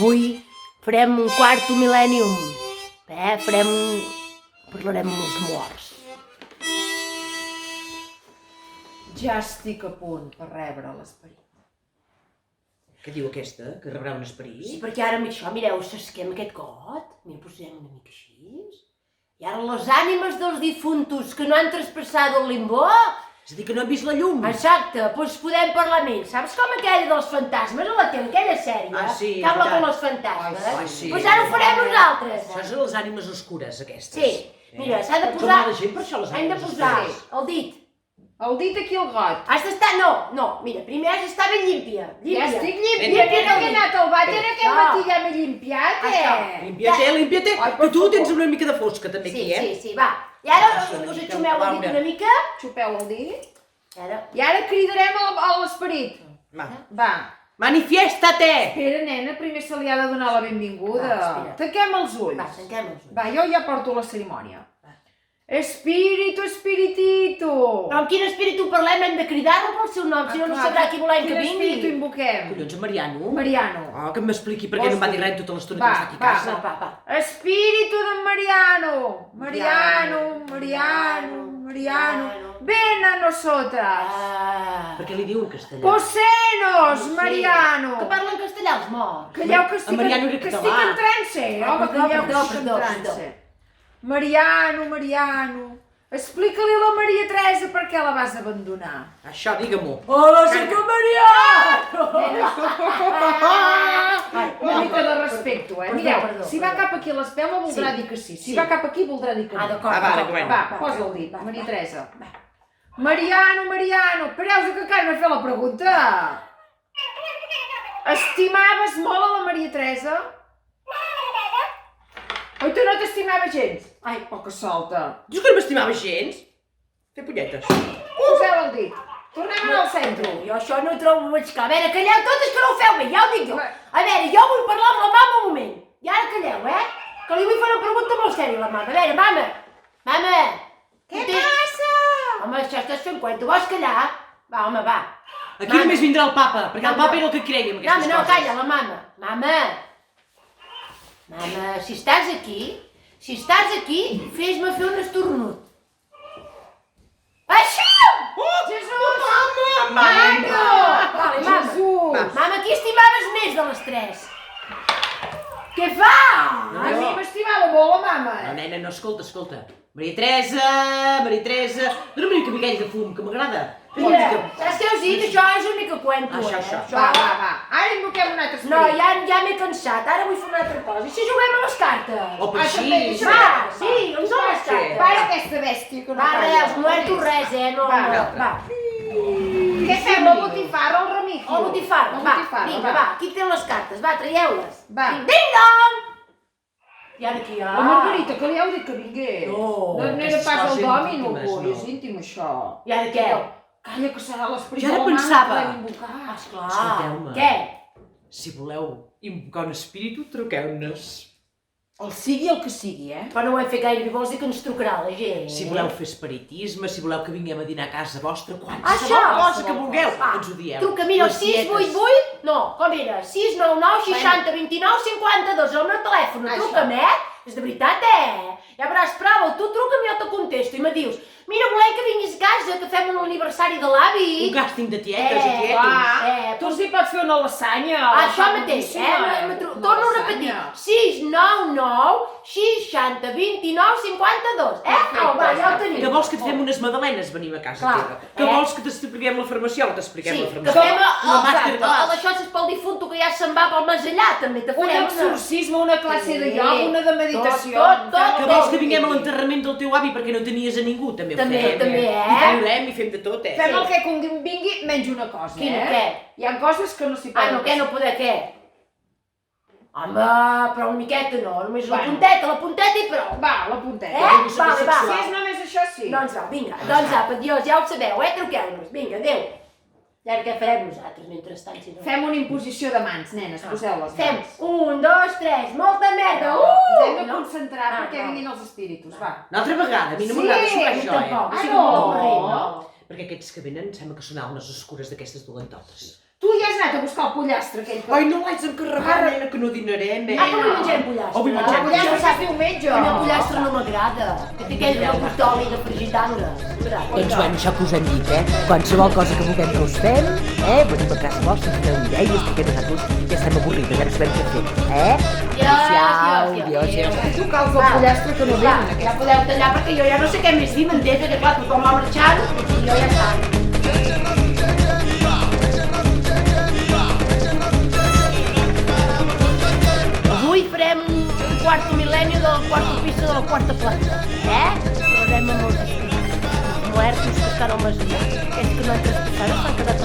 Avui farem un quarto mil·lennium. Parlarem amb els morts. Ja estic a punt per rebre l'esperit. Què diu aquesta? Que rebrà un esperit? Sí, perquè ara amb això, mireu, s'esquema aquest got. Mira, posem una mica així. I ara les ànimes dels difuntos que no han traspassat el limbo... És a dir, que no han vist la llum? Exacte, doncs podem parlar amb ells. Saps com aquella dels fantasmes a la tele, aquella sèrie? Ah, sí, que habla veritat. con los fantasmes. Ai, sí. Doncs ara ho farem nosaltres. Això són les ànimes oscures, aquestes. Sí, mira, s'ha de Són posar... mala gent per això, les Hem de ànimes posar oscures. el dit. El dit aquí al got. Has d'estar... No, mira, primer has d'estar ben límpia. Ja estic Límpia, límpia, que no he límpia. anat al bany, en aquest No. matí ja m'he limpiat, Això. Límpiate, límpiate, Ai, que per tu favor. tens una mica de fosca també Sí, aquí, sí, va. I ara Això, una us mica, aixumeu el dit Laura. una mica. Xupeu el dit. I I ara cridarem a l'esperit. Va. Va. Manifiéstate! Espera, nena, primer se li ha de donar la benvinguda. Va, espera. Tanquem els ulls. Va, tanquem els ulls. Va, jo ja porto la cerimònia. Espíritu, espiritito. Però amb quin espíritu parlem? Hem de cridar-lo pel seu nom, si no, no sabrà qui volem que Quin espíritu vingui. invoquem? Collons, en Mariano? Mariano. Oh, que m'expliqui per què no em va dir res tota l'estona que Va, està aquí a casa. Va. Espíritu de Mariano. Mariano. Ven a nosotras. Per què li diu en castellà? Posenos, Mariano. Que parla en castellà els morts. Calleu que estic, En Mariano era que català. estic en trance. Home, Perdó, calleu que estic en trance. Mariano. Explica-li a la Maria Teresa per què la vas abandonar. Això, digue-m'ho. Hola, soc en Marià! Una mica de respecte, Perdó, Mireu, perdó, si va perdó. cap aquí a l'espelma voldrà Sí. dir que sí. Si Sí. va cap aquí voldrà dir que no. D'acord. Ah, vale, bueno. Va, posa el dit, Maria Teresa. Mariano, espereu que encara no he fet la pregunta. Estimaves molt a la Maria Teresa? Oi, tu no t'estimava gens? Ai, que solta. Dius que no m'estimava gens? Fer punyetes. Poseu el dit. Tornem al centre. Jo això no ho trobo veig clar. A veure, calleu totes que no ho feu bé, ja ho dic jo. Va. A veure, jo vull parlar amb la mama un moment. I ara calleu, que li vull fer una pregunta molt sèria a la mama. A veure, mama. Què tu tens- passa? Home, això estàs fent cuenta, vols callar? Va, home, va. Aquí només vindrà el papa, perquè el papa era el que creia en aquestes No, coses. calla, la mama. Mama, si estàs aquí, fes-me fer un esternut. Així! Jesús! Vale, mama. Jesús! Mama, qui estimaves més de les tres? Què fa? A mi m'estimava molt la mama. No, nena, no, escolta. Maria Teresa, dona una mica miquell de fum, que m'agrada. Fes una Mira, mica... saps què us dic? Això és l'únic que cuento, Això. Va. Ara invoquem un altre esperit. No, ja m'he cansat, ara vull fer una altra cosa. I si juguem a les cartes? Oh, però també, sí. Va, sí, on són les Sí. cartes? Para aquesta bèstia que no Va, calla. res, no he tu res, no. Va. Què fem, la botifarra o el remigio? El botifarra, La va, botifarra, vinga, va, aquí té les cartes, va, traieu-les. Va. Ding-dong! I ara aquí, La Margarita, que li heu dit que vingués. No, No era aquestes pas el coses dòmino, íntimes, avui, no. és íntim, això. I ara què? Calla, que serà l'esperit Jo ara de la mama pensava. que podem invocar. Esclar. Escolteu-me. Què? Si voleu invocar un espíritu, truqueu-nos. El sigui el que sigui, Però no ho hem fet gaire bé, vols dir que ens trucarà la gent? Si voleu fer espiritisme, si voleu que vinguem a dinar a casa vostra, Això, cosa que vulgueu, Va, ens ho dieu. truca, mira, el Les tietes. 688, no, com era? 699 60 29 52, el meu telèfon, Això. truca'm, És de veritat, Ja veuràs, prova, tu truca'm i jo te contesto i me dius, mira, volem que vinguis a casa, que fem un aniversari de l'avi. Un càsting de tietes i tietos. Va, tu els hi pots fer una lasanya. Això mateix, torno a repetir, 699 60 29 52, va, ja ho Que tenim. vols que et fem unes magdalenes, venim a casa Clar, teva? Que vols que t'expliquem la farmaciola? T'expliquem Sí, la que farmaciola. fem La màscara de les xosses pel difunto que ja se'n va pel més allà, també te Un farem exorcisme, una classe de Sí. ioga, una de meditació. Tot. Que vols que vinguem a l'enterrament del teu avi perquè no tenies a ningú? També ho També, fem. també, I viurem i fem de tot, Fem el que convingui menys una cosa, Quina, què? Hi ha coses que no s'hi poden... No, què, no poder què? Home, però una miqueta no, només la Bueno. punteta i prou. Va, la punteta. Vale, Si és va. només això, sí. Doncs va, vinga, doncs apa, adiós, ja ho sabeu, truqueu-nos, vinga, adéu. I ara què farem nosaltres mentrestant, si no? Fem una imposició de mans, nenes, poseu les Fem mans. 1, 2, 3, molta merda, Ens hem de no? concentrar perquè va. vinguin els espíritus, va. Una altra vegada, a mi no Sí, m'agrada a mi això, tampoc. Ah, Sí, no? molt avorrit, no? Perquè aquests que venen sembla que són almes oscures d'aquestes dolentotes. Tu ja has anat a buscar el pollastre aquell? Ai, no l'haig encarregat, nena, que no dinarem, eh? Avui mengem pollastre. Avui mengem El pollastre pollastre. s'ha diumenge. A mi el pollastre no m'agrada, que té aquell regust d'oli de frigitangues. Doncs bueno, això que us hem dit, qualsevol cosa que vulguem que us fem, venim a casa vostra, ens doneu idees, perquè nosaltres ja estem avorrides, ja no sabem què fer, Adéu-siau. Tu cals el pollastre que no Clar, venen, ja podeu tallar perquè jo ja no sé què més dir, m'entens? Perquè clar, tothom va marxant i jo ja està. Avui farem un quarto mil·lenni del quarto pis de la quarta planta, Parlarem amb els muertos que estan al masia. Aquells que no han traspassat s'han quedat